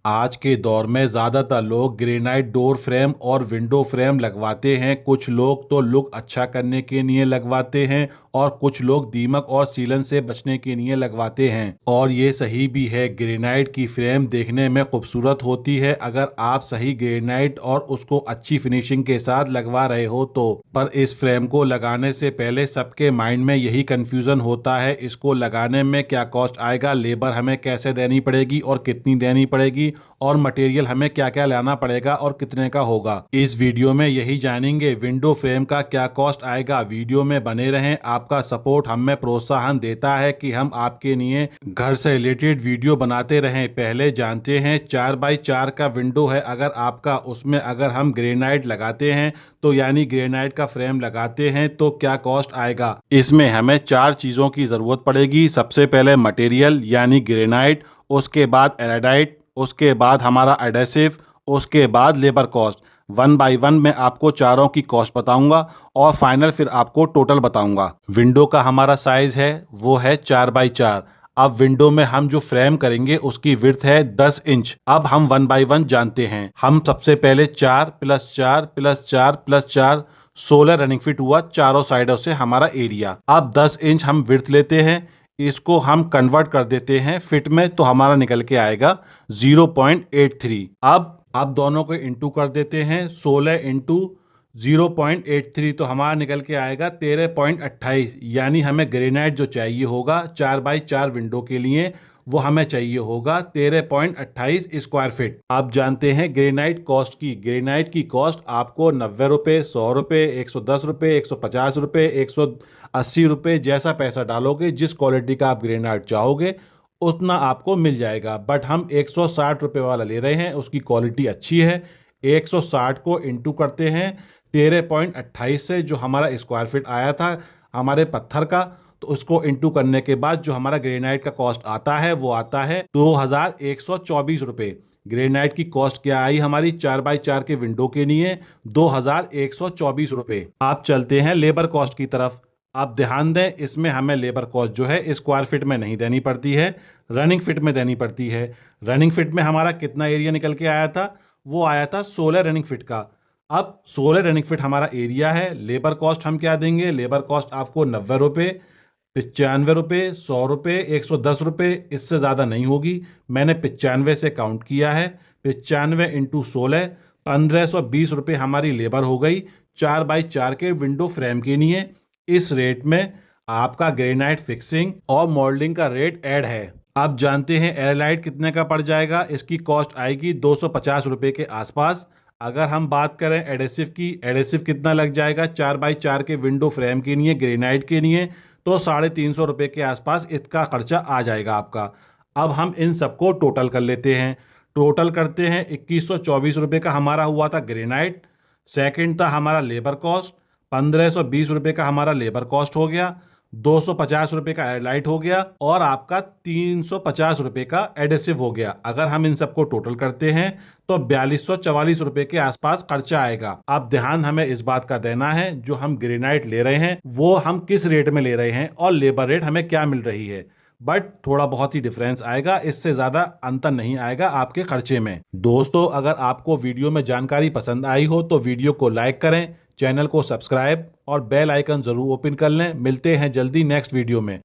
आज के दौर में ज़्यादातर लोग ग्रेनाइट डोर फ्रेम और विंडो फ्रेम लगवाते हैं। कुछ लोग तो लुक अच्छा करने के लिए लगवाते हैं और कुछ लोग दीमक और सीलन से बचने के लिए लगवाते हैं। और ये सही भी है, ग्रेनाइट की फ्रेम देखने में खूबसूरत होती है अगर आप सही ग्रेनाइट और उसको अच्छी फिनिशिंग के साथ लगवा रहे हो तो। पर इस फ्रेम को लगाने से पहले सबके माइंड में यही कंफ्यूजन होता है, इसको लगाने में क्या कॉस्ट आएगा, लेबर हमें कैसे देनी पड़ेगी और कितनी देनी पड़ेगी, और मटेरियल हमें क्या क्या लाना पड़ेगा और कितने का होगा। इस वीडियो में यही जानेंगे, विंडो फ्रेम का क्या कॉस्ट आएगा। वीडियो में बने रहें, आपका सपोर्ट हमें प्रोत्साहन देता है कि हम आपके लिए घर से रिलेटेड वीडियो बनाते रहें। पहले जानते हैं, 4x4 का विंडो है अगर आपका, उसमें अगर हम ग्रेनाइट लगाते हैं तो यानी ग्रेनाइट का फ्रेम लगाते हैं तो क्या कॉस्ट आएगा। इसमें हमें 4 चीज़ों की ज़रूरत पड़ेगी। सबसे पहले मटेरियल यानी ग्रेनाइट, उसके बाद एराडाइट, उसके बाद हमारा एडेसिव, उसके बाद लेबर कॉस्ट। 1 बाय 1 मैं आपको चारों की कॉस्ट बताऊंगा और फाइनल फिर आपको टोटल बताऊंगा। विंडो का हमारा साइज है वो है 4x4। अब विंडो में हम जो फ्रेम करेंगे उसकी विड्थ है 10 इंच। अब हम 1 बाय 1 जानते हैं। हम सबसे पहले 4+4+4+4 16 रनिंग फिट हुआ चारों साइडों से हमारा एरिया। अब 10 इंच हम विड्थ लेते हैं, इसको हम कन्वर्ट कर देते हैं फिट में तो हमारा निकल के आएगा 0.83। अब दोनों को इंटू कर देते हैं, 16 इंटू 0.83 तो हमारा निकल के आएगा 13.28। यानी हमें ग्रेनाइट जो चाहिए होगा 4x4 विंडो के लिए वो हमें चाहिए होगा 13.28 स्क्वायर फीट। आप जानते हैं ग्रेनाइट कॉस्ट की, ग्रेनाइट की कॉस्ट आपको 90 रुपये, 100 रुपये, 110 रुपये, 150 रुपये, 180 रुपये, जैसा पैसा डालोगे, जिस क्वालिटी का आप ग्रेनाइट चाहोगे उतना आपको मिल जाएगा। बट हम 160 रुपये वाला ले रहे हैं, उसकी क्वालिटी अच्छी है। 160 को इंटू करते हैं 13.28 से, जो हमारा स्क्वायर फीट आया था हमारे पत्थर का, तो उसको इंटू करने के बाद जो हमारा ग्रेनाइट का कॉस्ट आता है वो आता है 2124 रुपये। ग्रेनाइट की कॉस्ट क्या आई हमारी 4x4 के विंडो के लिए, 2124 रुपये। आप चलते हैं लेबर कॉस्ट की तरफ। आप ध्यान दें, इसमें हमें लेबर कॉस्ट जो है स्क्वायर फीट में नहीं देनी पड़ती है, रनिंग फिट में देनी पड़ती है। रनिंग फिट में हमारा कितना एरिया निकल के आया था, वो आया था 16 रनिंग फिट का। अब 16 रनिंग फिट हमारा एरिया है। लेबर कॉस्ट हम क्या देंगे, लेबर कॉस्ट आपको 90 रुपये, 95 रुपये, 100 रुपये, 110 रुपये, इससे ज़्यादा नहीं होगी। मैंने 95 से काउंट किया है। 95 इंटू 16, 1520 रुपये हमारी लेबर हो गई 4x4 के विंडो फ्रेम के लिए। इस रेट में आपका ग्रेनाइट फिक्सिंग और मोल्डिंग का रेट ऐड है। आप जानते हैं एयरलाइट कितने का पड़ जाएगा, इसकी कॉस्ट आएगी 250 रुपये के आसपास। अगर हम बात करें एडेसिव की, एडेसिव कितना लग जाएगा 4x4 के विंडो फ्रेम के लिए, ग्रेनाइट के लिए, तो 350 रुपये के आसपास इसका खर्चा आ जाएगा आपका। अब हम इन सबको टोटल कर लेते हैं। टोटल करते हैं, 2124 रुपये का हमारा हुआ था ग्रेनाइट। सेकंड था हमारा लेबर कॉस्ट, 1520 रुपये का हमारा लेबर कॉस्ट हो गया, 250 रुपये का एयरलाइट हो गया और आपका 350 रुपये का एडेसिव हो गया। अगर हम इन सबको टोटल करते हैं तो 4244 रुपये के आसपास खर्चा आएगा। अब ध्यान हमें इस बात का देना है, जो हम ग्रेनाइट ले रहे हैं वो हम किस रेट में ले रहे हैं और लेबर रेट हमें क्या मिल रही है। बट थोड़ा बहुत ही डिफरेंस आएगा, इससे ज़्यादा अंतर नहीं आएगा आपके खर्चे में। दोस्तों, अगर आपको वीडियो में जानकारी पसंद आई हो तो वीडियो को लाइक करें, चैनल को सब्सक्राइब और बेल आइकन ज़रूर ओपन कर लें। मिलते हैं जल्दी नेक्स्ट वीडियो में।